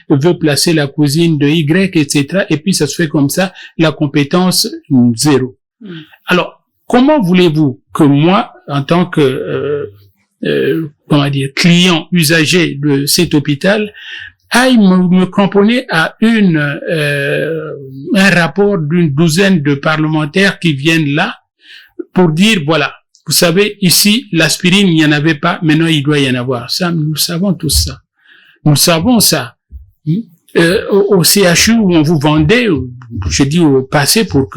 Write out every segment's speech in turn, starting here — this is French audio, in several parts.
veut placer la cousine de Y, etc. Et puis ça se fait comme ça, la compétence zéro. Alors, comment voulez-vous que moi, en tant que client, usager de cet hôpital, aille me cramponner à un rapport d'une douzaine de parlementaires qui viennent là pour dire, voilà, vous savez, ici, l'aspirine, il n'y en avait pas, maintenant il doit y en avoir. Ça, nous savons tout ça. Nous savons ça. Au CHU où on vous vendait, je dis au passé pour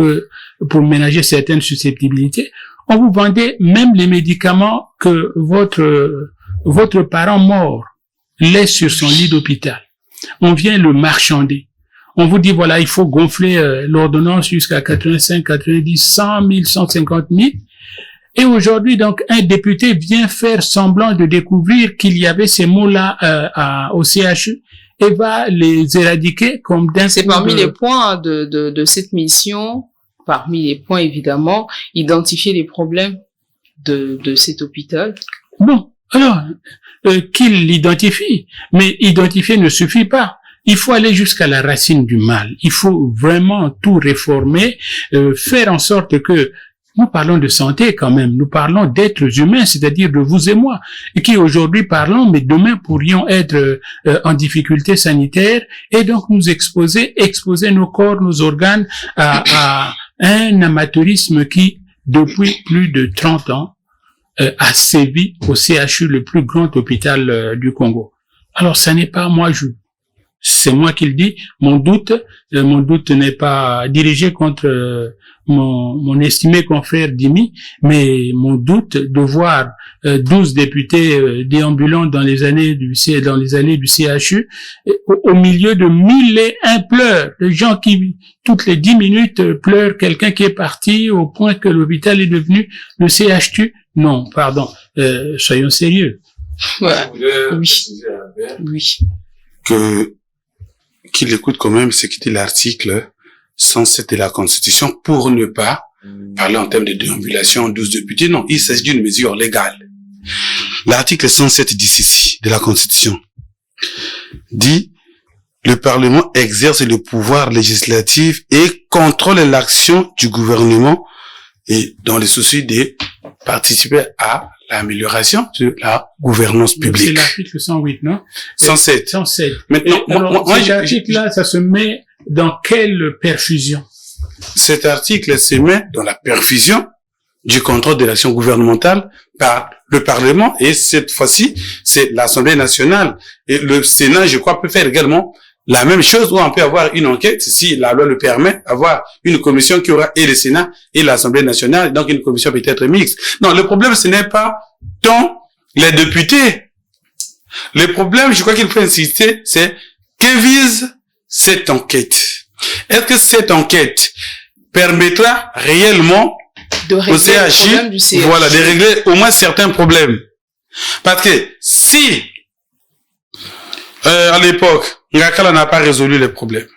ménager certaines susceptibilités, on vous vendait même les médicaments que votre parent mort laisse sur son lit d'hôpital. On vient le marchander. On vous dit, voilà, il faut gonfler l'ordonnance jusqu'à 85, 90, 100 000, 150 000. Et aujourd'hui, donc, un député vient faire semblant de découvrir qu'il y avait ces mots-là au CHU et va les éradiquer comme d'un... C'est parmi les points de cette mission, parmi les points évidemment, identifier les problèmes de cet hôpital. Bon, alors, qu'il l'identifie, mais identifier ne suffit pas. Il faut aller jusqu'à la racine du mal. Il faut vraiment tout réformer, faire en sorte que nous parlons de santé quand même, nous parlons d'êtres humains, c'est-à-dire de vous et moi, et qui aujourd'hui parlons, mais demain pourrions être en difficulté sanitaire et donc nous exposer nos corps, nos organes à un amateurisme qui, depuis plus de 30 ans, a sévi au CHU, le plus grand hôpital du Congo. Alors, ça n'est pas moi, c'est moi qui le dis. Mon doute n'est pas dirigé contre mon estimé confrère Dimi, mais mon doute de voir 12 députés déambulants dans les allées du CHU, au milieu de 1001 pleurs, de gens qui toutes les 10 minutes pleurent quelqu'un qui est parti au point que l'hôpital est devenu le CHU. Non, pardon, soyons sérieux. Ouais. Oui. Qu'il écoute quand même ce qui dit l'article 107 de la Constitution pour ne pas parler en termes de déambulation 12 députés. Non, il s'agit d'une mesure légale. L'article 107 dit ceci de la Constitution. Dit, le Parlement exerce le pouvoir législatif et contrôle l'action du gouvernement et dans le souci de participer à l'amélioration de la gouvernance publique. C'est l'article 108, non? 107. 107. Maintenant, moi, cet article-là, ça se met dans quelle perfusion? Cet article se met dans la perfusion du contrôle de l'action gouvernementale par le Parlement et cette fois-ci, c'est l'Assemblée nationale. Et le Sénat, je crois, peut faire également la même chose où on peut avoir une enquête, si la loi le permet, avoir une commission qui aura et le Sénat et l'Assemblée nationale, donc une commission peut-être mixte. Non, le problème, ce n'est pas tant les députés. Le problème, je crois qu'il faut insister, c'est que vise cette enquête. Est-ce que cette enquête permettra réellement au CHU, voilà, de régler au moins certains problèmes? Parce que si, à l'époque, Ngakala n'a pas résolu les problèmes.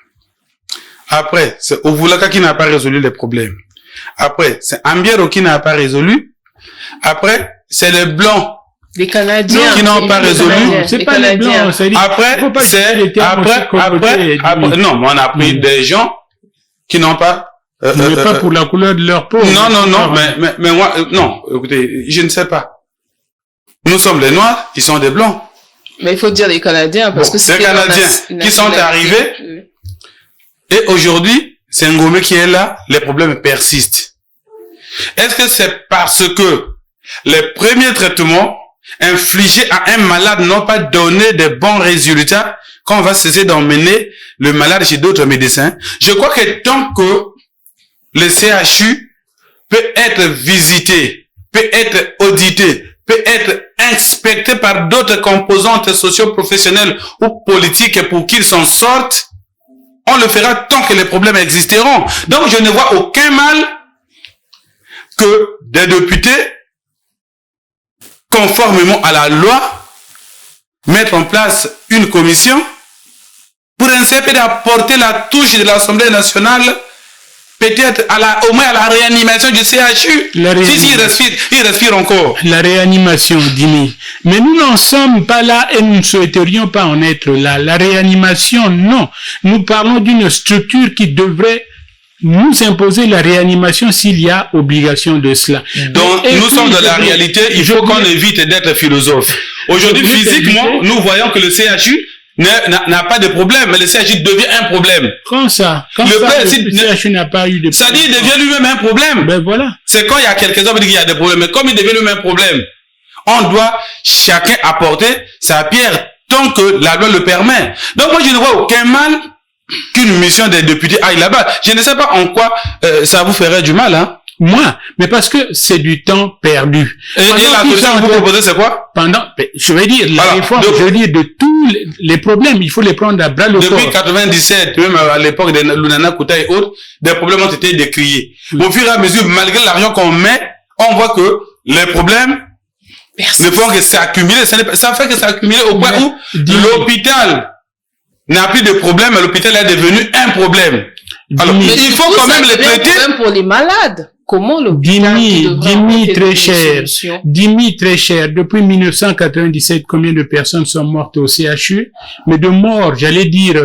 Après, c'est Ovulaka qui n'a pas résolu les problèmes. Après, c'est Ambiero qui n'a pas résolu. Après, c'est les Blancs. Les Canadiens. Qui n'ont pas résolu. C'est pas les Blancs. Après, non, mais on a pris des gens qui n'ont pas, mais pas pour la couleur de leur peau. Non, mais moi, non, écoutez, je ne sais pas. Nous sommes les Noirs, ils sont des Blancs. Mais il faut dire les Canadiens, parce que c'est les Canadiens qui sont arrivés, et aujourd'hui, c'est Ngomé qui est là, les problèmes persistent. Est-ce que c'est parce que les premiers traitements infligés à un malade n'ont pas donné de bons résultats qu'on va cesser d'emmener le malade chez d'autres médecins? Je crois que tant que le CHU peut être visité, peut être audité, peut être inspecté par d'autres composantes socio-professionnelles ou politiques pour qu'ils s'en sortent, on le fera tant que les problèmes existeront. Donc je ne vois aucun mal que des députés, conformément à la loi, mettre en place une commission pour essayer d'apporter la touche de l'Assemblée nationale, peut-être au moins à la réanimation du CHU. Si il respire encore. La réanimation, Dimi. Mais nous n'en sommes pas là et nous ne souhaiterions pas en être là. La réanimation, non. Nous parlons d'une structure qui devrait nous imposer la réanimation s'il y a obligation de cela. Donc, nous sommes dans la réalité, il faut qu'on évite d'être philosophe. Aujourd'hui, physiquement, nous voyons que le CHU n'a pas de problème, mais le CHU devient un problème. Quand ça? Le CHU n'a pas eu de problème. Ça dit, il devient lui-même un problème. Ben voilà. C'est quand il y a quelques hommes qui disent qu'il y a des problèmes, mais comme il devient lui-même un problème, on doit chacun apporter sa pierre tant que la loi le permet. Donc moi, je ne vois aucun mal qu'une mission des députés aille là-bas. Je ne sais pas en quoi ça vous ferait du mal, hein. Moi, mais parce que c'est du temps perdu. Et la solution que vous proposez, c'est quoi? Je vais dire, la réforme, je veux dire, de tous les problèmes, il faut les prendre à bras le corps. Depuis 97, même à l'époque de Lunana Kouta et autres, des problèmes ont été décriés. Au fur et à mesure, malgré l'argent qu'on met, on voit que les problèmes ne font que s'accumuler. Ça fait que s'accumuler au point où l'hôpital n'a plus de problème, mais l'hôpital est devenu un problème. Alors, mais il faut quand même les traiter. Même pour les malades. Comment l'hôpital Dimi très cher. Depuis 1997, combien de personnes sont mortes au CHU? Mais de morts, j'allais dire,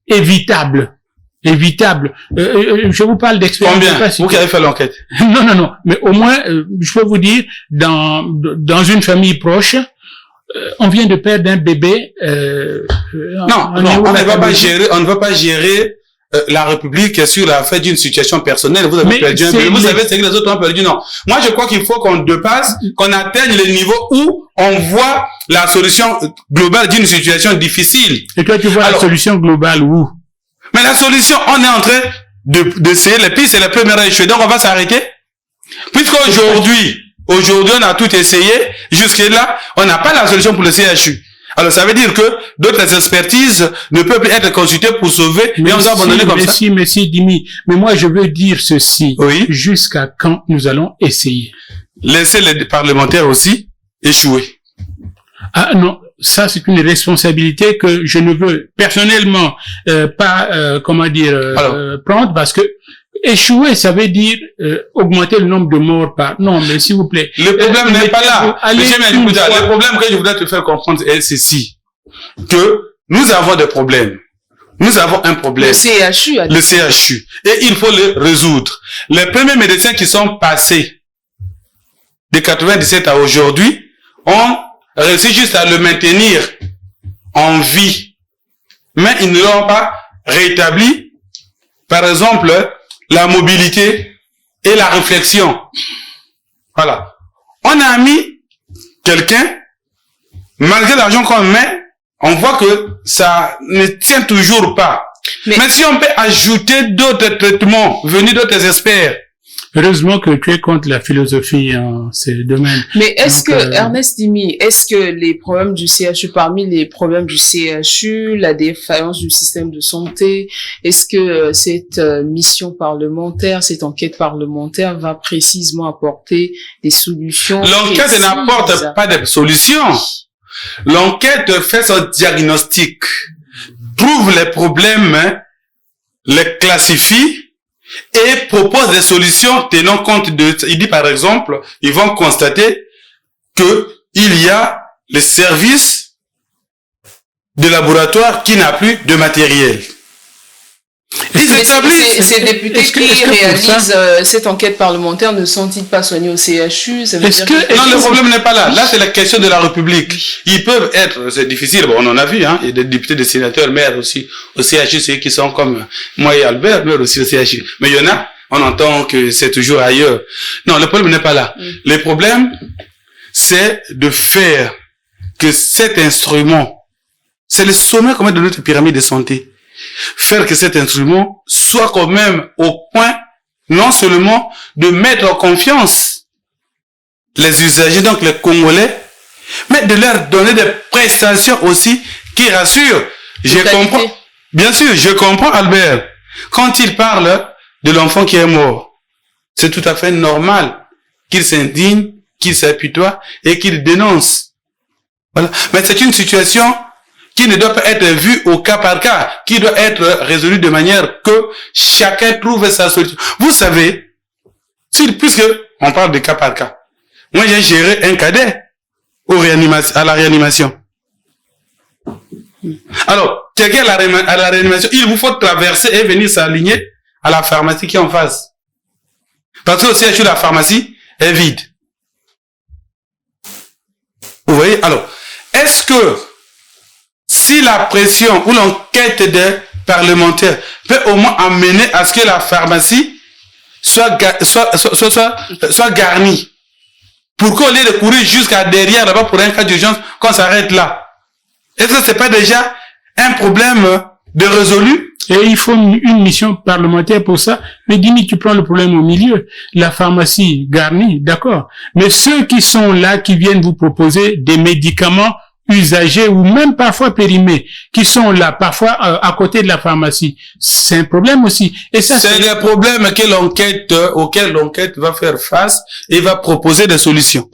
évitables. Je vous parle d'expérience. Combien? Vous qui avez fait l'enquête? Non. Mais au moins, je peux vous dire, dans une famille proche, on vient de perdre un bébé. On ne va pas gérer la République sur la fait d'une situation personnelle. Vous avez perdu un bébé. Vous savez ce que les autres ont perdu. Non. Moi, je crois qu'il faut qu'on dépasse, qu'on atteigne le niveau où on voit la solution globale d'une situation difficile. Et toi, tu vois la solution globale où? Mais la solution, on est en train d'essayer les pistes, c'est la première à échouer. Donc, on va s'arrêter. Puisqu'aujourd'hui, on a tout essayé, jusque-là, on n'a pas la solution pour le CHU. Alors, ça veut dire que d'autres expertises ne peuvent plus être consultées pour sauver, mais on nous a abandonné comme ça. Mais Dimi. Mais moi, je veux dire ceci. Oui. Jusqu'à quand nous allons essayer? Laisser les parlementaires aussi échouer. Ah, non. Ça, c'est une responsabilité que je ne veux personnellement pas, prendre, parce que échouer, ça veut dire augmenter le nombre de morts par... Non, mais s'il vous plaît. Le problème n'est pas là. Le problème que je voudrais te faire comprendre est ceci. Que nous avons des problèmes. Nous avons un problème. Le CHU. Et il faut le résoudre. Les premiers médecins qui sont passés de 97 à aujourd'hui ont réussi juste à le maintenir en vie. Mais ils ne l'ont pas rétabli. Par exemple, la mobilité et la réflexion. Voilà. On a mis quelqu'un, malgré l'argent qu'on met, on voit que ça ne tient toujours pas. Mais si on peut ajouter d'autres traitements venus d'autres experts. Heureusement que tu es contre la philosophie en ces domaines. Mais est-ce que, Ernest Dimi, est-ce que les problèmes du CHU, parmi les problèmes du CHU, la défaillance du système de santé, est-ce que cette mission parlementaire, cette enquête parlementaire va précisément apporter des solutions? L'enquête n'apporte pas de solutions. L'enquête fait son diagnostic, trouve les problèmes, les classifie, et propose des solutions tenant compte de... Il dit par exemple, ils vont constater que il y a les services de laboratoire qui n'a plus de matériel. Ces députés qui réalisent cette enquête parlementaire ne sont-ils pas soignés au CHU? Ça veut dire non, le problème n'est pas là. Là, c'est la question de la République. Ils peuvent être, c'est difficile, bon, on en a vu, hein, il y a des députés, des sénateurs, maires aussi, au CHU, ceux qui sont comme moi et Albert, maire aussi au CHU. Mais il y en a, on entend que c'est toujours ailleurs. Non, le problème n'est pas là. Le problème, c'est de faire que cet instrument, c'est le sommet quand même de notre pyramide de santé. Faire que cet instrument soit quand même au point, non seulement de mettre en confiance les usagers, donc les Congolais, mais de leur donner des prestations aussi qui rassurent. Je comprends, bien sûr, je comprends Albert. Quand il parle de l'enfant qui est mort, c'est tout à fait normal qu'il s'indigne, qu'il s'apitoie et qu'il dénonce. Voilà. Mais c'est une situation qui ne doit pas être vu au cas par cas, qui doit être résolu de manière que chacun trouve sa solution. Vous savez, puisque on parle de cas par cas, moi j'ai géré un cadet à la réanimation. Alors, quelqu'un à la réanimation, il vous faut traverser et venir s'aligner à la pharmacie qui est en face. Parce que aussi, la pharmacie est vide. Vous voyez? Alors, est-ce que si la pression ou l'enquête des parlementaires peut au moins amener à ce que la pharmacie soit garnie? Pourquoi au lieu de courir jusqu'à derrière là-bas pour un cas d'urgence, qu'on s'arrête là? Est-ce que c'est pas déjà un problème de résolu? Et il faut une mission parlementaire pour ça. Mais dis-moi, tu prends le problème au milieu. La pharmacie garnie, d'accord. Mais ceux qui sont là, qui viennent vous proposer des médicaments usagés ou même parfois périmés, qui sont là, parfois à côté de la pharmacie, c'est un problème aussi. Et ça, c'est des problèmes auxquels l'enquête va faire face et va proposer des solutions.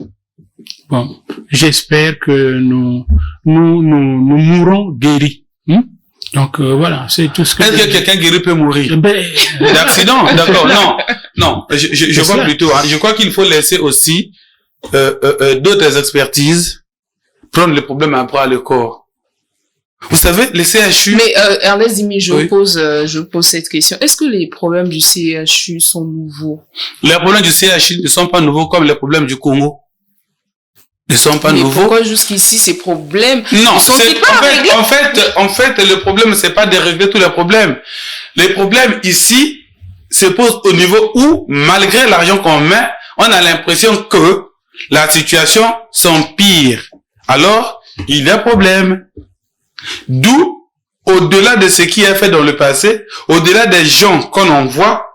Bon, j'espère que nous mourrons guéris. Donc voilà, c'est tout ce que... Est-ce que quelqu'un guéri peut mourir d'accident? D'accord, non. Je vois plutôt. Je crois qu'il faut laisser aussi d'autres expertises prendre le problème à bras le corps. Vous savez, les CHU... Mais Ernest Dimi, je pose cette question. Est-ce que les problèmes du CHU sont nouveaux? Les problèmes du CHU ne sont pas nouveaux comme les problèmes du Congo. Ne sont pas nouveaux. Pourquoi jusqu'ici ces problèmes non sont-ils pas réglés? en fait le problème c'est pas de régler tous les problèmes. Les problèmes ici se posent au niveau où malgré l'argent qu'on met, on a l'impression que la situation s'empire. Alors il y a problème. D'où au-delà de ce qui est fait dans le passé, au-delà des gens qu'on envoie,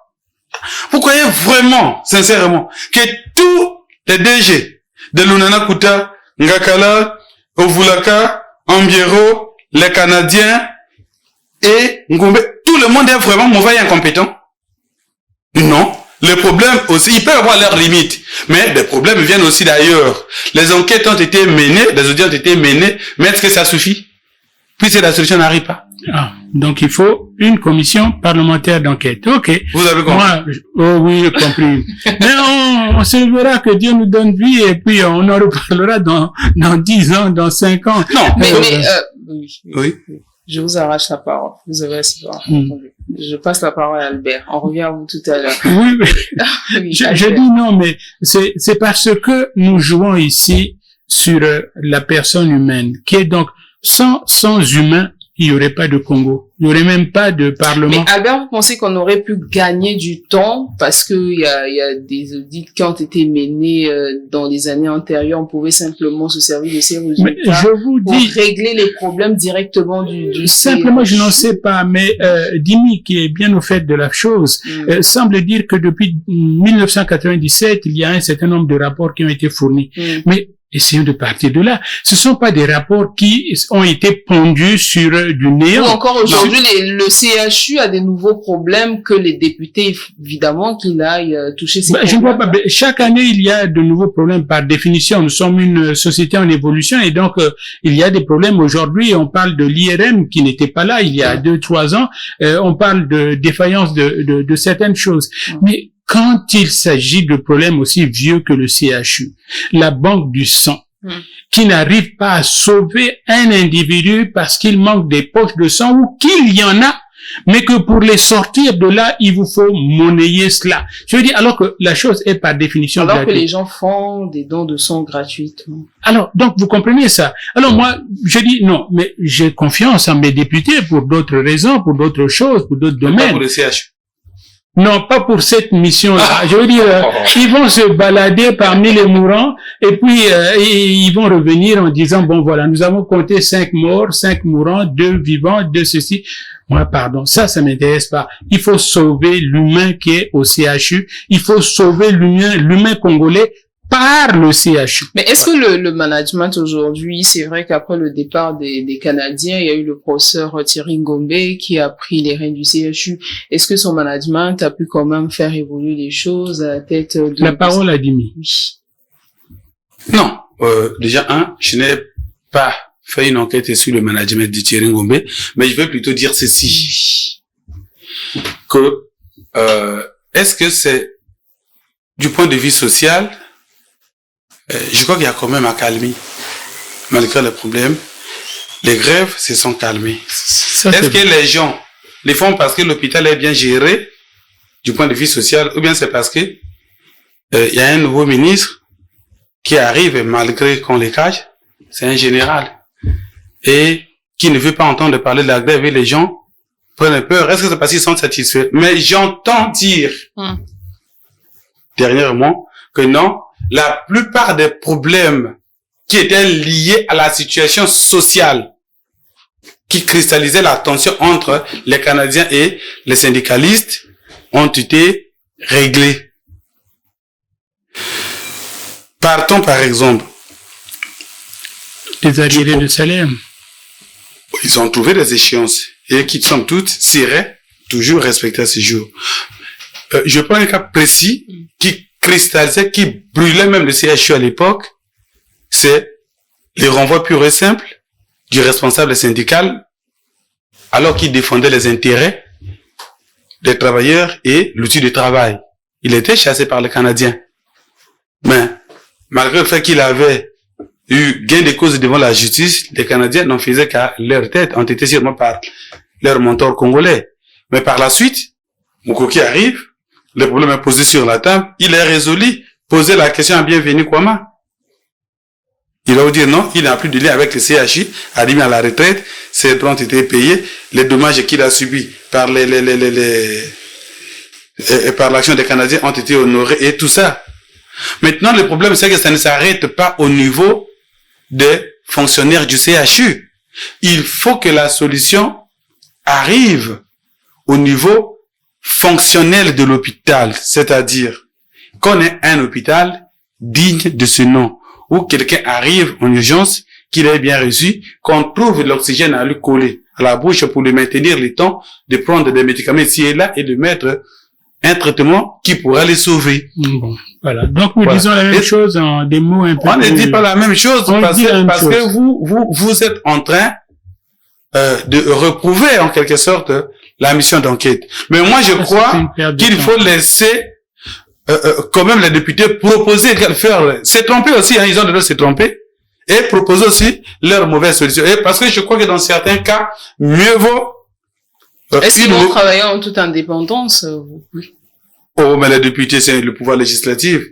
vous croyez vraiment sincèrement que tous les DG de Lunana Kuta, Ngakala, Ovulaka, Ambiero, les Canadiens et Ngombe, tout le monde est vraiment mauvais et incompétent? Non. Les problèmes aussi, ils peuvent avoir leurs limites, mais des problèmes viennent aussi d'ailleurs. Les enquêtes ont été menées, les audiences ont été menées, mais est-ce que ça suffit? Puisque la solution n'arrive pas. Ah, donc il faut une commission parlementaire d'enquête. Ok. Vous avez compris? Oh oui, j'ai compris. Mais on se verra que Dieu nous donne vie et puis on en reparlera dans 10 ans, dans 5 ans. Non. Oui. Je vous arrache la parole. Vous avez assez parole. Je passe la parole à Albert. On revient à vous tout à l'heure. Oui, mais je dis non, mais c'est parce que nous jouons ici sur la personne humaine, qui est donc sans humain, il n'y aurait pas de Congo. Il n'y aurait même pas de parlement. Mais Albert, vous pensez qu'on aurait pu gagner du temps parce que il y a des audits qui ont été menés dans les années antérieures. On pouvait simplement se servir de ces résultats pour régler les problèmes directement du Simplement, je n'en sais pas, mais Dimi, qui est bien au fait de la chose, semble dire que depuis 1997, il y a un certain nombre de rapports qui ont été fournis. Mais essayons de partir de là. Ce sont pas des rapports qui ont été pondus sur du néant. Ou encore aujourd'hui, le CHU a des nouveaux problèmes que les députés, évidemment, qu'il aille toucher ces problèmes. Je ne vois pas. Chaque année, il y a de nouveaux problèmes par définition. Nous sommes une société en évolution et donc, il y a des problèmes. Aujourd'hui, on parle de l'IRM qui n'était pas là il y a 2-3 ans. On parle de défaillance de certaines choses. Mais quand il s'agit de problèmes aussi vieux que le CHU, la banque du sang, qui n'arrive pas à sauver un individu parce qu'il manque des poches de sang ou qu'il y en a, mais que pour les sortir de là, il vous faut monnayer cela. Je veux dire, alors que la chose est par définition gratuite. Alors que les gens font des dons de sang gratuitement. Alors, donc, vous comprenez ça. Alors moi, je dis non, mais j'ai confiance en mes députés pour d'autres raisons, pour d'autres choses, pour d'autres domaines. Pas pour le CHU. Non, pas pour cette mission-là. Je veux dire, ils vont se balader parmi les mourants et puis ils vont revenir en disant, bon voilà, nous avons compté 5 morts, 5 mourants, 2 vivants, 2 ceci. Moi, pardon, ça m'intéresse pas. Il faut sauver l'humain qui est au CHU. Il faut sauver l'humain congolais par le CHU. Mais est-ce que le management aujourd'hui, c'est vrai qu'après le départ des Canadiens, il y a eu le professeur Thierry Ngombe qui a pris les rênes du CHU. Est-ce que son management a pu quand même faire évoluer les choses à la tête de... La parole a Dimi. Oui. Non. Déjà, je n'ai pas fait une enquête sur le management de Thierry Ngombe, mais je vais plutôt dire ceci. Que, est-ce que c'est, du point de vue social, je crois qu'il y a quand même accalmie. Malgré les problèmes, les grèves se sont calmées. Est-ce que les gens les font parce que l'hôpital est bien géré, du point de vue social, ou bien c'est parce que il y a un nouveau ministre qui arrive et malgré qu'on les cache, c'est un général, et qui ne veut pas entendre parler de la grève et les gens prennent peur. Est-ce que c'est parce qu'ils sont satisfaits? Mais j'entends dire, dernièrement, que non, la plupart des problèmes qui étaient liés à la situation sociale, qui cristallisaient la tension entre les Canadiens et les syndicalistes, ont été réglés. Partons par exemple. Les arriérés de salaire. Ils ont trouvé des échéances et qui, somme toute, seraient toujours respectées à ce jour. Je prends un cas précis qui cristallisait, qui brûlait même le CHU à l'époque. C'est les renvois purs et simples du responsable syndical alors qu'il défendait les intérêts des travailleurs et l'outil de travail. Il était chassé par les Canadiens. Mais malgré le fait qu'il avait eu gain de cause devant la justice, les Canadiens n'en faisaient qu'à leur tête, ont été sûrement par leur mentor congolais. Mais par la suite, Mukoki arrive, le problème est posé sur la table, il est résolu, poser la question à Bienvenu Kwama. Il va vous dire non, il n'a plus de lien avec le CHU, arrivé à la retraite, ses droits ont été payés, les dommages qu'il a subis par par l'action des Canadiens ont été honorés et tout ça. Maintenant, le problème, c'est que ça ne s'arrête pas au niveau des fonctionnaires du CHU. Il faut que la solution arrive au niveau fonctionnel de l'hôpital, c'est-à-dire qu'on ait un hôpital digne de ce nom, où quelqu'un arrive en urgence, qu'il ait bien reçu, qu'on trouve de l'oxygène à lui coller à la bouche pour lui maintenir le temps de prendre des médicaments ici et là et de mettre un traitement qui pourra les sauver. Bon, voilà. Donc nous disons la même chose en des mots un peu. On ne dit pas la même chose parce que vous êtes en train de reprouver en quelque sorte la mission d'enquête. Mais moi je crois qu'il faut laisser quand même les députés proposer faire, se tromper aussi, hein, ils ont le droit de se tromper, et proposer aussi leurs mauvaises solutions. Et parce que je crois que dans certains cas, mieux vaut... Est-ce qu'ils vont travailler en toute indépendance? Oui. Oh, mais les députés, c'est le pouvoir législatif.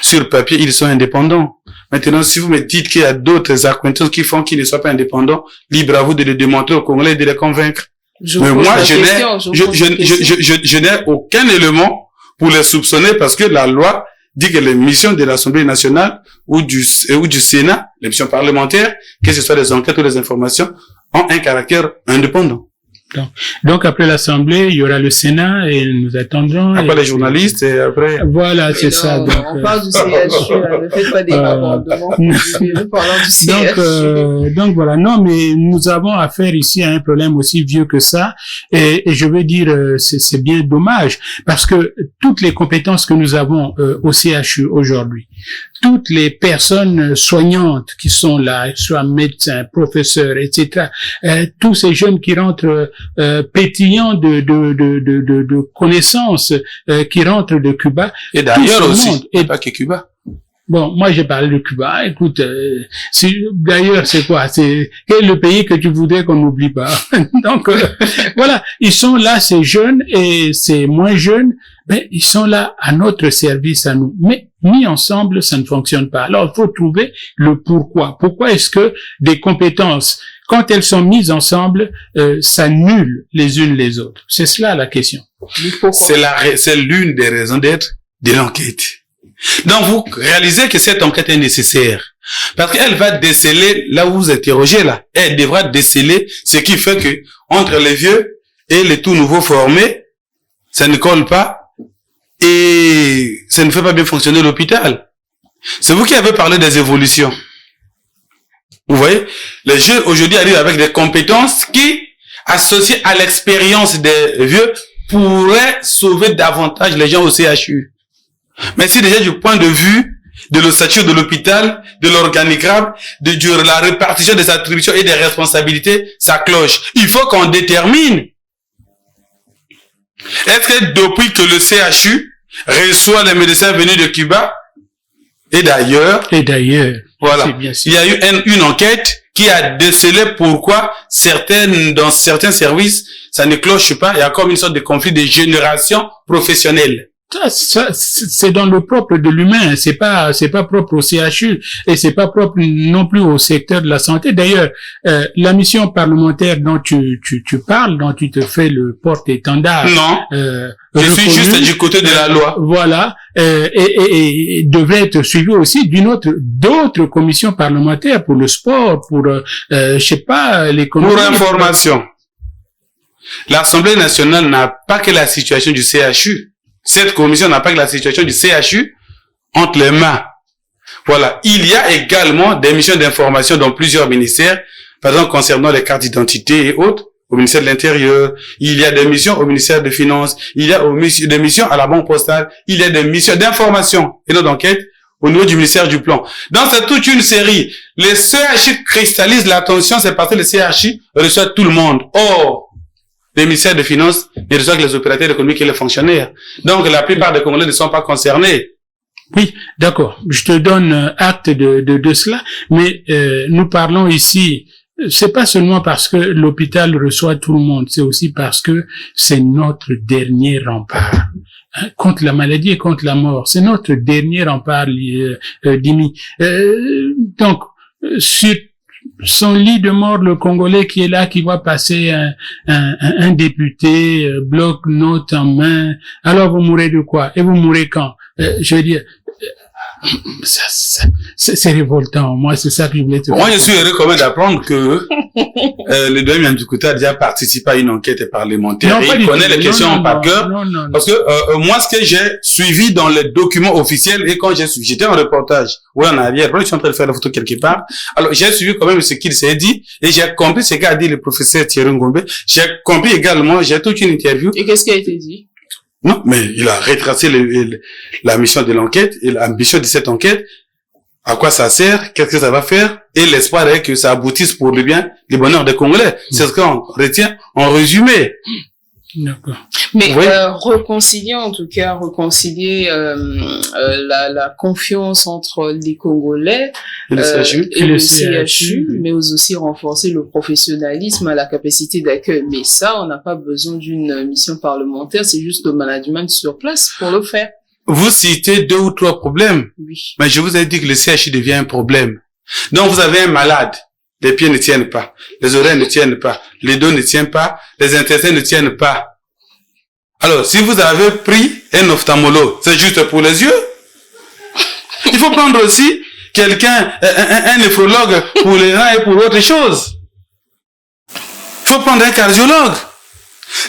Sur papier, ils sont indépendants. Maintenant, si vous me dites qu'il y a d'autres accointances qui font qu'ils ne soient pas indépendants, libre à vous de le démontrer aux Congolais et de les convaincre. Mais moi, je n'ai aucun élément pour les soupçonner parce que la loi dit que les missions de l'Assemblée nationale ou du Sénat, les missions parlementaires, que ce soit des enquêtes ou des informations, ont un caractère indépendant. Donc après l'Assemblée, il y aura le Sénat et nous attendrons. Après les journalistes et après... Voilà, c'est ça. Donc, on parle du CHU, ne faites pas des amendements. Parlant du CHU. Donc voilà, non, mais nous avons affaire ici à un problème aussi vieux que ça et je veux dire, c'est bien dommage parce que toutes les compétences que nous avons au CHU aujourd'hui, toutes les personnes soignantes qui sont là, soit médecins, professeurs, etc., tous ces jeunes qui rentrent pétillants de connaissances qui rentrent de Cuba. Et d'ailleurs aussi, et pas que Cuba. Bon, moi j'ai parlé de Cuba. Écoute, d'ailleurs c'est quoi? C'est quel est le pays que tu voudrais qu'on n'oublie pas? Donc voilà, ils sont là, ces jeunes et ces moins jeunes, mais ils sont là à notre service à nous. Mais mis ensemble, ça ne fonctionne pas. Alors il faut trouver le pourquoi. Pourquoi est-ce que des compétences, quand elles sont mises ensemble, s'annulent les unes les autres? C'est cela la question. C'est l'une des raisons d'être de l'enquête. Donc vous réalisez que cette enquête est nécessaire parce qu'elle va déceler là où vous interrogez là. Elle devra déceler ce qui fait que entre les vieux et les tout nouveaux formés, ça ne colle pas et ça ne fait pas bien fonctionner l'hôpital. C'est vous qui avez parlé des évolutions. Vous voyez, les jeunes aujourd'hui arrivent avec des compétences qui, associées à l'expérience des vieux, pourraient sauver davantage les gens au CHU. Mais si déjà du point de vue de l'ossature de l'hôpital, de l'organigramme, de la répartition des attributions et des responsabilités, ça cloche. Il faut qu'on détermine. Est-ce que depuis que le CHU reçoit les médecins venus de Cuba et d'ailleurs, voilà, il y a eu une enquête qui a décelé pourquoi dans certains services, ça ne cloche pas. Il y a comme une sorte de conflit de génération professionnelle. Ça, c'est dans le propre de l'humain. C'est pas propre au CHU et c'est pas propre non plus au secteur de la santé. D'ailleurs, la mission parlementaire dont tu parles, dont tu te fais le porte-étendard. Non. Je suis juste du côté de la loi. Voilà. Et devrait être suivi aussi d'autres commissions parlementaires pour le sport, pour, je sais pas, l'économie. Pour information. L'Assemblée nationale n'a pas que la situation du CHU. Cette commission n'a pas que la situation du CHU entre les mains. Voilà. Il y a également des missions d'information dans plusieurs ministères, par exemple concernant les cartes d'identité et autres, au ministère de l'Intérieur. Il y a des missions au ministère des Finances. Il y a des missions à la Banque postale. Il y a des missions d'information et non d'enquête au niveau du ministère du Plan. Donc c'est toute une série. Les CHU cristallisent l'attention, c'est parce que les CHU reçoivent tout le monde. Or, les ministères des Finances ne reçoivent que les opérateurs économiques et les fonctionnaires. Donc, la plupart des Congolais ne sont pas concernés. Oui, d'accord. Je te donne acte de cela. Mais nous parlons ici, c'est pas seulement parce que l'hôpital reçoit tout le monde, c'est aussi parce que c'est notre dernier rempart contre la maladie et contre la mort. C'est notre dernier rempart, Dimi. Donc, sur son lit de mort, le Congolais qui est là, qui va passer un député, bloc-notes en main. Alors vous mourrez de quoi? Et vous mourrez quand? Je veux dire, c'est révoltant. Moi, c'est ça que je voulais te dire. Moi, je suis heureux quand même d'apprendre que le doyen Ndukouta a déjà participé à une enquête parlementaire et il connaît les questions par cœur. Parce que moi, ce que j'ai suivi dans les documents officiels et quand j'étais en reportage ou en arrière, je suis en train de faire la photo quelque part. Alors, j'ai suivi quand même ce qu'il s'est dit et j'ai compris ce qu'a dit le professeur Thierry Ngombe. J'ai compris également, j'ai toute une interview. Et qu'est-ce qui a été dit? Non, mais il a retracé la mission de l'enquête et l'ambition de cette enquête. À quoi ça sert? Qu'est-ce que ça va faire? Et l'espoir est que ça aboutisse pour le bien, le bonheur des Congolais. C'est ce qu'on retient en résumé. D'accord. Mais oui. Réconcilier la confiance entre les Congolais et le CHU, mais aussi renforcer le professionnalisme, la capacité d'accueil. Mais ça, on n'a pas besoin d'une mission parlementaire, c'est juste le management sur place pour le faire. Vous citez 2 ou 3 problèmes. Oui. Mais je vous ai dit que le CHU devient un problème. Donc vous avez un malade. Les pieds ne tiennent pas. Les oreilles ne tiennent pas. Les dos ne tiennent pas. Les intestins ne tiennent pas. Alors, si vous avez pris un ophtalmologue, c'est juste pour les yeux. Il faut prendre aussi quelqu'un, un néphrologue pour les reins et pour autre chose. Il faut prendre un cardiologue.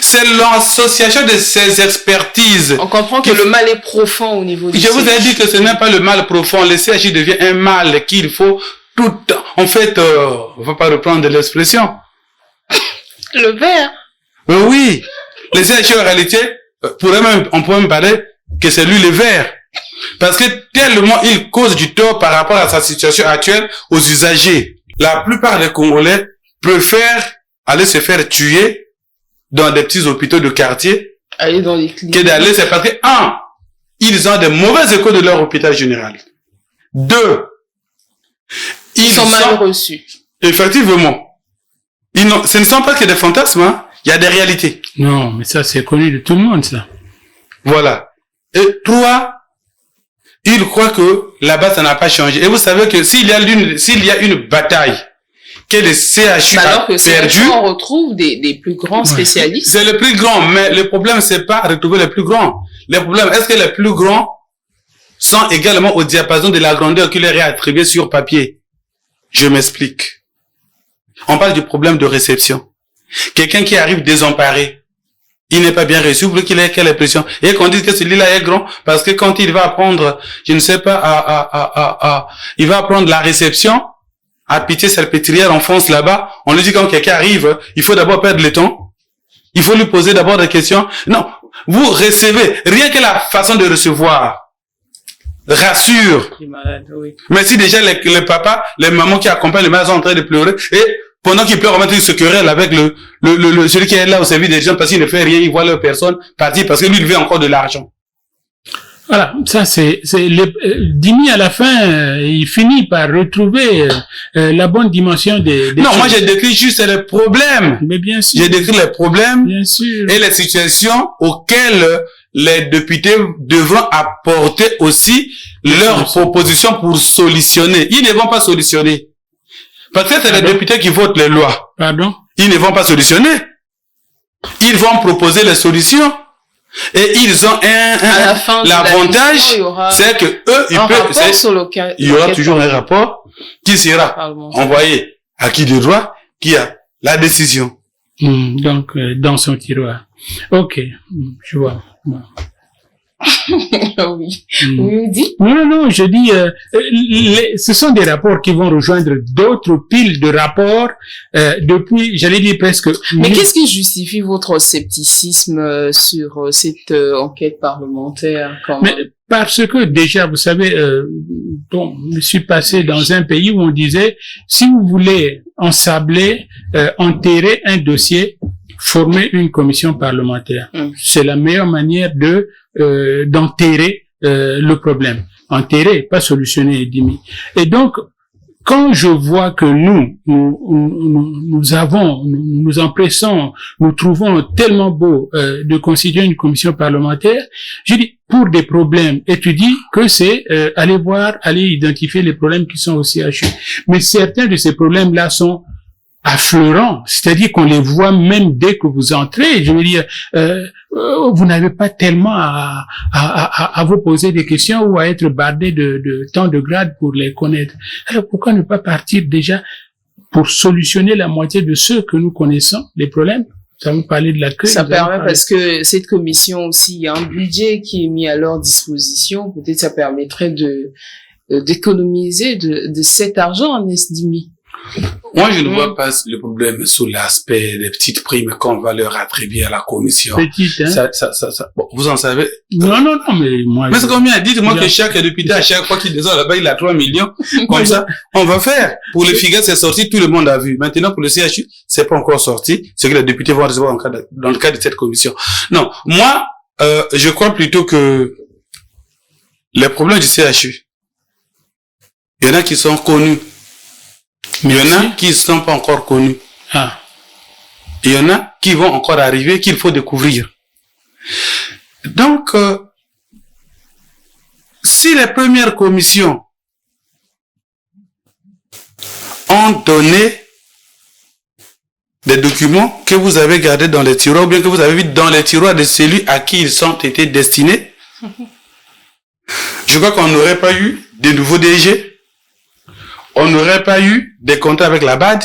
C'est l'association de ces expertises. On comprend que le mal est profond au niveau du CHU. Je vous ai dit que ce n'est pas le mal profond. Le CHU devient un mal qu'il faut en fait, on va pas reprendre l'expression. Le verre. Oui. Le CHU, en réalité, on pourrait même parler que c'est lui le verre. Parce que tellement il cause du tort par rapport à sa situation actuelle aux usagers. La plupart des Congolais préfèrent aller se faire tuer dans des petits hôpitaux de quartier. Aller dans les cliniques. Que d'aller, c'est parce que, ils ont des mauvais échos de leur hôpital général. 2, ils sont mal reçus. Effectivement. Ce ne sont pas que des fantasmes, hein. Il y a des réalités. Non, mais ça, c'est connu de tout le monde, ça. Voilà. Et 3, ils croient que là-bas, ça n'a pas changé. Et vous savez que s'il y a une bataille que le CHU a perdu, on retrouve des plus grands spécialistes. C'est le plus grand, mais le problème, c'est pas retrouver les plus grands. Le problème, est-ce que les plus grands sont également au diapason de la grandeur qui leur est attribuée sur papier? Je m'explique. On parle du problème de réception. Quelqu'un qui arrive désemparé, il n'est pas bien reçu, vous voulez qu'il ait quelle impression? Et qu'on dise que celui-là est grand, parce que quand il va apprendre, je ne sais pas, il va apprendre la réception, à Pitié-Salpêtrière en France là-bas, on lui dit quand quelqu'un arrive, il faut d'abord perdre le temps, il faut lui poser d'abord des questions. Non, vous recevez, rien que la façon de recevoir, rassure. Les malades, oui. Mais si déjà les papas, les mamans qui accompagnent les malades sont en train de pleurer, et pendant qu'ils pleurent, ils se querellent avec celui qui est là au service des gens parce qu'il ne fait rien, il voit leur personne partir parce que lui, il veut encore de l'argent. Voilà, ça Dimi à la fin, il finit par retrouver la bonne dimension des non, choses. moi j'ai décrit juste les problèmes. Mais bien sûr. J'ai décrit les problèmes Bien sûr. et les situations auxquelles les députés devront apporter aussi leurs propositions pour solutionner. Ils ne vont pas solutionner. Parce que c'est les députés qui votent les lois. Pardon? Ils ne vont pas solutionner. Ils vont proposer les solutions. Et ils ont l'avantage, c'est que eux, il y aura toujours un rapport qui sera envoyé à qui de droit, qui a la décision. Donc, dans son tiroir. Ok, je vois. Oui. Oui, dit. Non, je dis, ce sont des rapports qui vont rejoindre d'autres piles de rapports depuis, j'allais dire presque. Mais qu'est-ce qui justifie votre scepticisme sur cette enquête parlementaire quand même? Mais parce que déjà, vous savez, je suis passé dans un pays où on disait, si vous voulez ensabler, enterrer un dossier, former une commission parlementaire. C'est la meilleure manière d'enterrer le problème. Enterrer, pas solutionner, Dimi. Et donc, quand je vois que nous nous empressons, nous trouvons tellement beau de constituer une commission parlementaire, je dis, pour des problèmes étudiés, que c'est aller identifier les problèmes qui sont au CHU. Mais certains de ces problèmes-là sont affleurants, c'est-à-dire qu'on les voit même dès que vous entrez. Je veux dire, vous n'avez pas tellement à vous poser des questions ou à être bardé de tant de grades pour les connaître. Alors pourquoi ne pas partir déjà pour solutionner la moitié de ceux que nous connaissons, les problèmes? Ça vous parlait de l'accueil. Ça permet parce que cette commission aussi, il y a un budget qui est mis à leur disposition. Peut-être ça permettrait d'économiser de cet argent, n'est-ce Dimi? Moi, je ne vois pas le problème sous l'aspect des petites primes qu'on va leur attribuer à la commission. Petites, hein? Bon, vous en savez? Non, mais moi... Mais c'est combien? Dites-moi que chaque député, à chaque fois qu'il descend là-bas, il a 3 millions. Comme ça, on va faire. Pour les FIGA, c'est sorti, tout le monde a vu. Maintenant, pour le CHU, c'est pas encore sorti. Ce que les députés vont recevoir dans le cadre de cette commission. Non. Moi, je crois plutôt que les problèmes du CHU, il y en a qui sont connus. Mais il y en a qui ne sont pas encore connus. Il y en a qui vont encore arriver, qu'il faut découvrir. Donc, si les premières commissions ont donné des documents que vous avez gardés dans les tiroirs, ou bien que vous avez vu dans les tiroirs de celui à qui ils ont été destinés, je crois qu'on n'aurait pas eu de nouveaux DG. On n'aurait pas eu des contrats avec la BAD.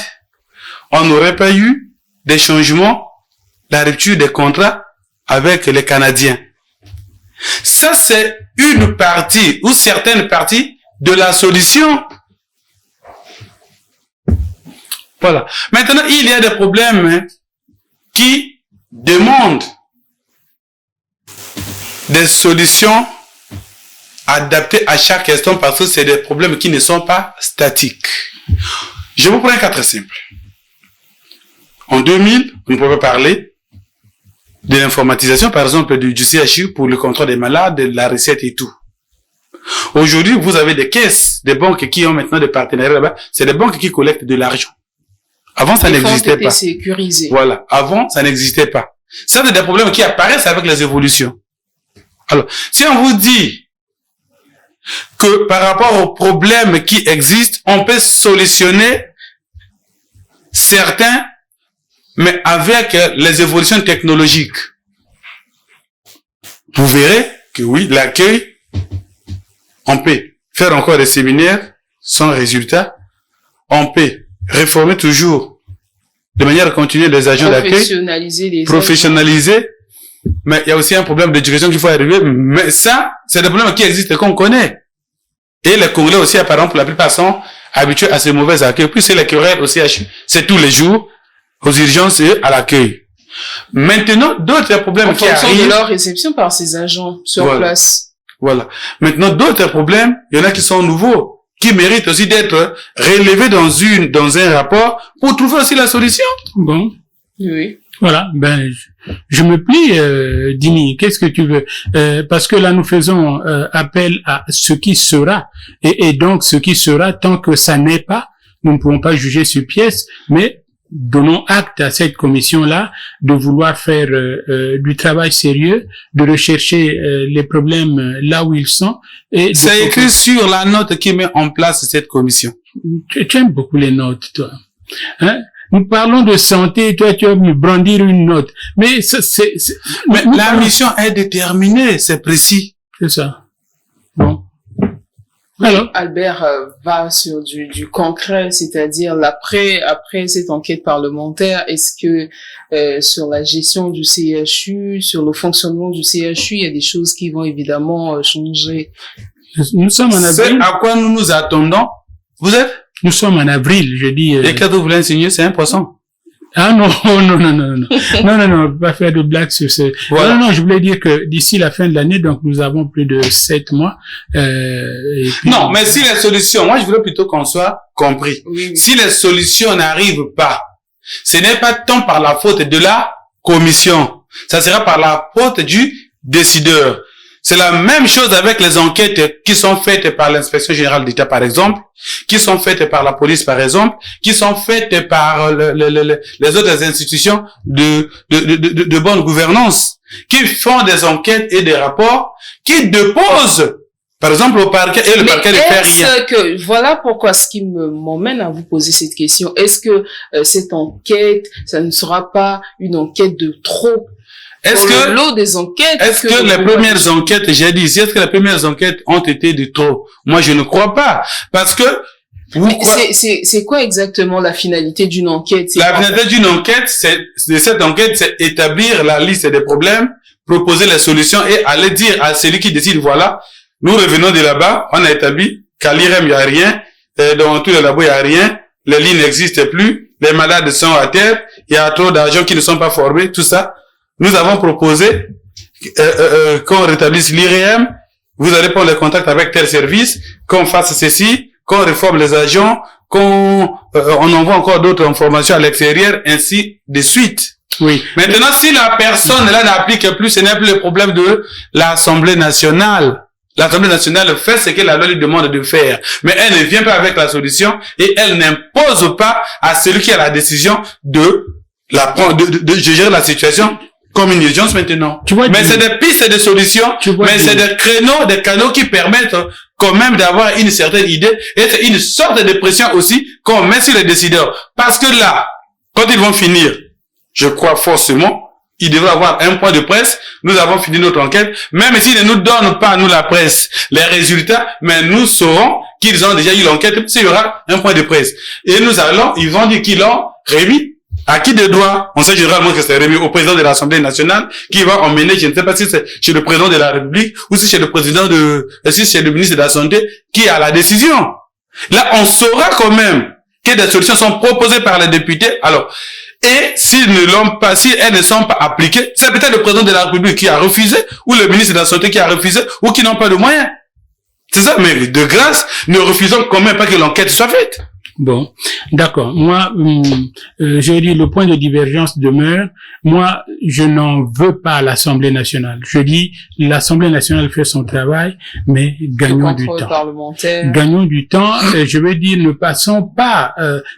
On n'aurait pas eu des changements, la rupture des contrats avec les Canadiens. Ça, c'est une partie ou certaines parties de la solution. Voilà. Maintenant, il y a des problèmes qui demandent des solutions adapté à chaque question parce que c'est des problèmes qui ne sont pas statiques. Je vous prends un cas très simple. En 2000, on pouvait parler de l'informatisation, par exemple, du CHU pour le contrôle des malades, de la recette et tout. Aujourd'hui, vous avez des caisses, des banques qui ont maintenant des partenariats là-bas. C'est des banques qui collectent de l'argent. Avant, ça n'existait pas. Sécurisé. Voilà. Avant, ça n'existait pas. Ça, c'est des problèmes qui apparaissent avec les évolutions. Alors, si on vous dit que par rapport aux problèmes qui existent, on peut solutionner certains, mais avec les évolutions technologiques. Vous verrez que oui, l'accueil, on peut faire encore des séminaires sans résultat, on peut réformer toujours de manière continue les agents d'accueil, professionnaliser, mais il y a aussi un problème d'éducation qu'il faut arriver. Mais ça, c'est des problèmes qui existent et qu'on connaît. Et les Congolais aussi, par exemple, la plupart sont habitués à ces mauvais accueils. Puis c'est les querelles aussi, c'est tous les jours, aux urgences et à l'accueil. Maintenant, d'autres problèmes qui arrivent. En fonction de leur réception par ces agents sur place. Voilà. Maintenant, d'autres problèmes, il y en a qui sont nouveaux, qui méritent aussi d'être relevés dans un rapport pour trouver aussi la solution. Bon. Oui. Voilà, ben je me plie, Dini. Qu'est-ce que tu veux? Parce que là nous faisons appel à ce qui sera, et donc ce qui sera, tant que ça n'est pas, nous ne pouvons pas juger sur pièce, mais donnons acte à cette commission-là de vouloir faire du travail sérieux, de rechercher les problèmes là où ils sont. Et c'est écrit sur la note qui met en place cette commission. Tu aimes beaucoup les notes, toi. Hein? Nous parlons de santé, toi tu vas me brandir une note. Mais mais la mission est déterminée, c'est précis. C'est ça. Bon. Alors, Albert va sur du concret, c'est-à-dire après cette enquête parlementaire, est-ce que sur la gestion du CHU, sur le fonctionnement du CHU, il y a des choses qui vont évidemment changer? Nous sommes en avril. C'est à quoi nous nous attendons. Vous êtes? Nous sommes en avril, je dis. Et quand vous voulez enseigner, c'est 1%. Ah non, non, pas faire de blagues sur ce. Voilà. Non, je voulais dire que d'ici la fin de l'année, donc nous avons plus de 7 mois. Et puis... Non, mais si les solutions, moi je voulais plutôt qu'on soit compris. Oui. Si les solutions n'arrivent pas, ce n'est pas tant par la faute de la commission, ça sera par la faute du décideur. C'est la même chose avec les enquêtes qui sont faites par l'inspection générale d'État, par exemple, qui sont faites par la police, par exemple, qui sont faites par les autres institutions de bonne gouvernance, qui font des enquêtes et des rapports, qui déposent, par exemple, au parquet, et le parquet ne fait rien. Voilà pourquoi ce qui m'emmène à vous poser cette question. Est-ce que cette enquête, ça ne sera pas une enquête de trop? Est-ce que l'eau des enquêtes, est-ce que les premières enquêtes, j'ai dit, est-ce que les premières enquêtes ont été de trop? Moi, je ne crois pas. Parce que, c'est quoi exactement la finalité d'une enquête? La finalité d'une enquête, de cette enquête, c'est établir la liste des problèmes, proposer les solutions et aller dire à celui qui décide, voilà, nous revenons de là-bas, on a établi qu'à l'IREM, il n'y a rien, dans tous les labos, il n'y a rien, les lignes n'existent plus, les malades sont à terre, il y a trop d'argent qui ne sont pas formés, tout ça. Nous avons proposé qu'on rétablisse l'IREM, vous allez prendre les contacts avec tel service, qu'on fasse ceci, qu'on réforme les agents, qu'on on envoie encore d'autres informations à l'extérieur, ainsi de suite. Oui. Maintenant, si la personne là n'applique plus, ce n'est plus le problème de l'Assemblée nationale. L'Assemblée nationale fait ce que la loi lui demande de faire, mais elle ne vient pas avec la solution et elle n'impose pas à celui qui a la décision de gérer la situation comme une urgence maintenant. Tu vois, mais c'est des pistes de solutions, mais c'est des canaux qui permettent quand même d'avoir une certaine idée et c'est une sorte de pression aussi qu'on met sur les décideurs. Parce que là, quand ils vont finir, je crois forcément, ils devraient avoir un point de presse. Nous avons fini notre enquête. Même s'ils ne nous donnent pas, nous, la presse, les résultats, mais nous saurons qu'ils ont déjà eu l'enquête. S'il y aura un point de presse. Et ils vont dire qu'ils l'ont remis. À qui de droit? On sait généralement que c'est remis au président de l'Assemblée nationale qui va emmener, je ne sais pas si c'est chez le président de la République ou si c'est le président si c'est le ministre de la Santé qui a la décision. Là, on saura quand même que des solutions sont proposées par les députés. Alors, et s'ils ne l'ont pas, si elles ne sont pas appliquées, c'est peut-être le président de la République qui a refusé ou le ministre de la Santé qui a refusé ou qui n'ont pas de moyens. C'est ça, mais de grâce, ne refusons quand même pas que l'enquête soit faite. Bon, d'accord. Moi, je dis le point de divergence demeure. Moi, je n'en veux pas à l'Assemblée nationale. Je dis l'Assemblée nationale fait son travail, mais gagnons du temps. Gagnons du temps. Je veux dire, ne passons pas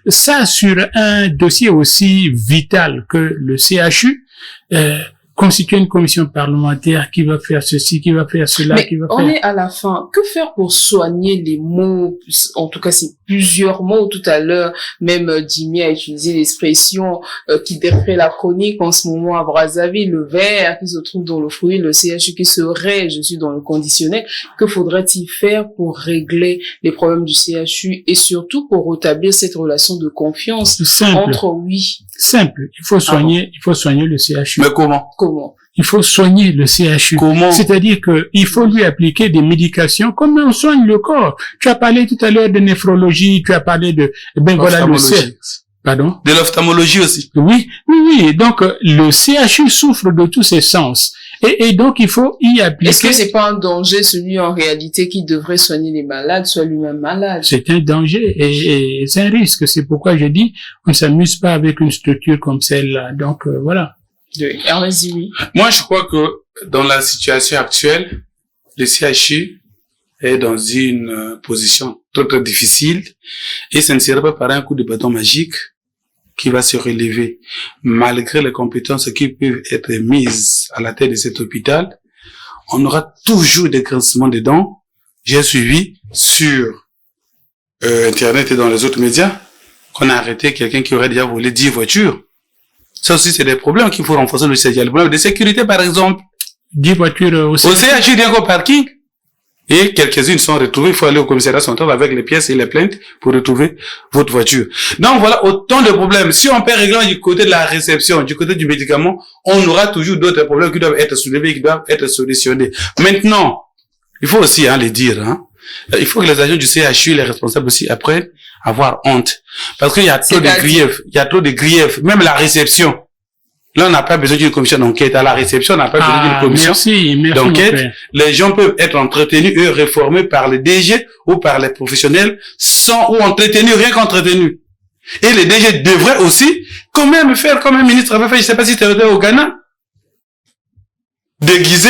ça sur un dossier aussi vital que le CHU. Constituer une commission parlementaire qui va faire ceci, qui va faire cela, mais qui va on faire... est à la fin. Que faire pour soigner les mots? En tout cas, c'est plusieurs mots. Tout à l'heure, même Jimmy a utilisé l'expression qui décrit la chronique en ce moment à Brazzaville, le ver qui se trouve dans le fruit, le CHU qui serait, je suis dans le conditionnel. Que faudrait-il faire pour régler les problèmes du CHU et surtout pour rétablir cette relation de confiance entre Simple. Il faut soigner le CHU. Mais comment? Il faut soigner le CHU. Comment? C'est-à-dire que il faut lui appliquer des médications comme on soigne le corps. Tu as parlé tout à l'heure de néphrologie, tu as parlé de, voilà, le Pardon? De l'ophtalmologie aussi. Oui. Donc, le CHU souffre de tous ses sens. Et donc, il faut y appliquer. Est-ce que c'est pas un danger, celui en réalité qui devrait soigner les malades, soit lui-même malade? C'est un danger et c'est un risque. C'est pourquoi je dis, on ne s'amuse pas avec une structure comme celle-là. Donc, voilà. Ernest Dimi. Moi, je crois que dans la situation actuelle, le CHU est dans une position très, très difficile et ce ne serait pas par un coup de bâton magique qui va se relever. Malgré les compétences qui peuvent être mises à la tête de cet hôpital, on aura toujours des grincements de dents. J'ai suivi sur Internet et dans les autres médias qu'on a arrêté quelqu'un qui aurait déjà volé 10 voitures. Ça aussi, c'est des problèmes qu'il faut renforcer le CHU. Il y a le problème de sécurité, par exemple. 10 voitures au CHU, il y a un parking. Et quelques-unes sont retrouvées. Il faut aller au commissariat central avec les pièces et les plaintes pour retrouver votre voiture. Donc voilà autant de problèmes. Si on peut régler du côté de la réception, du côté du médicament, on aura toujours d'autres problèmes qui doivent être soulevés, qui doivent être solutionnés. Maintenant, il faut aussi les dire. Il faut que les agents du CHU, les responsables aussi, apprennent à avoir honte. Parce qu'il y a trop de griefs. Il y a trop de griefs. Même la réception. Là, on n'a pas besoin d'une commission d'enquête. À la réception, on n'a pas besoin d'une commission d'enquête. Les gens peuvent être entretenus et réformés par le DG ou par les professionnels ou entretenus, rien qu'entretenus. Et le DG devrait aussi quand même faire comme un ministre avait fait, je ne sais pas si c'était au Ghana, déguiser,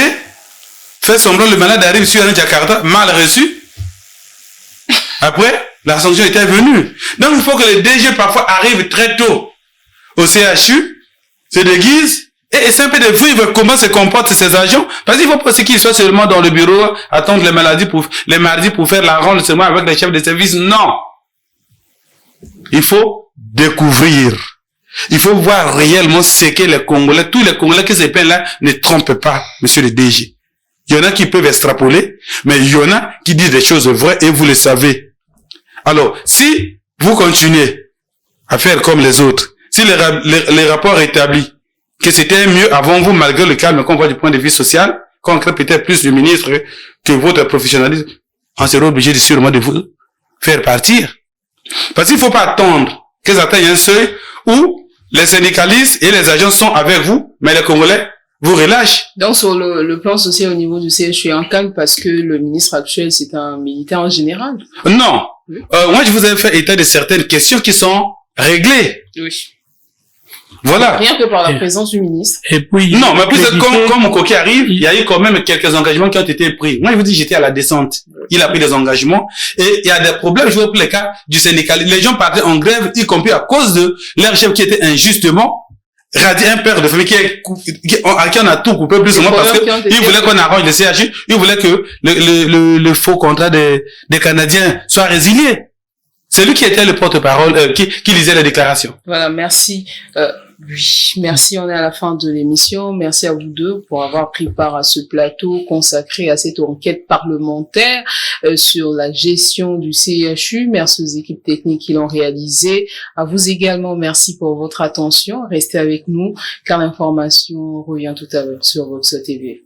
faire semblant le malade arrive sur un Jakarta, mal reçu. Après, la sanction était venue. Donc, il faut que le DG parfois arrive très tôt au CHU, se déguise, et c'est un peu de vivre comment se comportent ces agents. Parce qu'il faut pas qu'ils soient seulement dans le bureau, attendre les mardis pour faire la ronde seulement avec les chefs de service. Non. Il faut découvrir. Il faut voir réellement ce que les Congolais, tous les Congolais qui se plaignent là, ne trompent pas, monsieur le DG. Il y en a qui peuvent extrapoler, mais il y en a qui disent des choses vraies et vous le savez. Alors, si vous continuez à faire comme les autres, si les rapports établissent que c'était mieux avant vous, malgré le calme qu'on voit du point de vue social, qu'on crée peut-être plus le ministre que votre professionnalisme, on sera obligé sûrement de vous faire partir. Parce qu'il ne faut pas attendre qu'ils atteignent un seuil où les syndicalistes et les agents sont avec vous, mais les Congolais vous relâchent. Donc, sur le plan social au niveau du CHU, en calme parce que le ministre actuel, c'est un militaire en général. Non. Oui. Moi, je vous ai fait état de certaines questions qui sont réglées. Oui. Voilà. Rien que par la présence du ministre. Et puis, non, mais plus comme mon coquet arrive, il y a eu quand même quelques engagements qui ont été pris. Moi, je vous dis, j'étais à la descente. Il a pris des engagements. Et il y a des problèmes, je vois pour les cas du syndicat. Les gens partaient en grève, y compris à cause de leur chef qui était injustement radié, un père de famille à qui on a tout coupé plus ou moins parce que il voulait qu'on arrange le CHU, il voulait que le faux contrat des Canadiens soit résilié. C'est lui qui était le porte-parole, qui lisait les déclarations. Voilà, merci. Oui, merci, on est à la fin de l'émission. Merci à vous deux pour avoir pris part à ce plateau consacré à cette enquête parlementaire sur la gestion du CHU. Merci aux équipes techniques qui l'ont réalisé. À vous également, merci pour votre attention. Restez avec nous car l'information revient tout à l'heure sur Vox TV.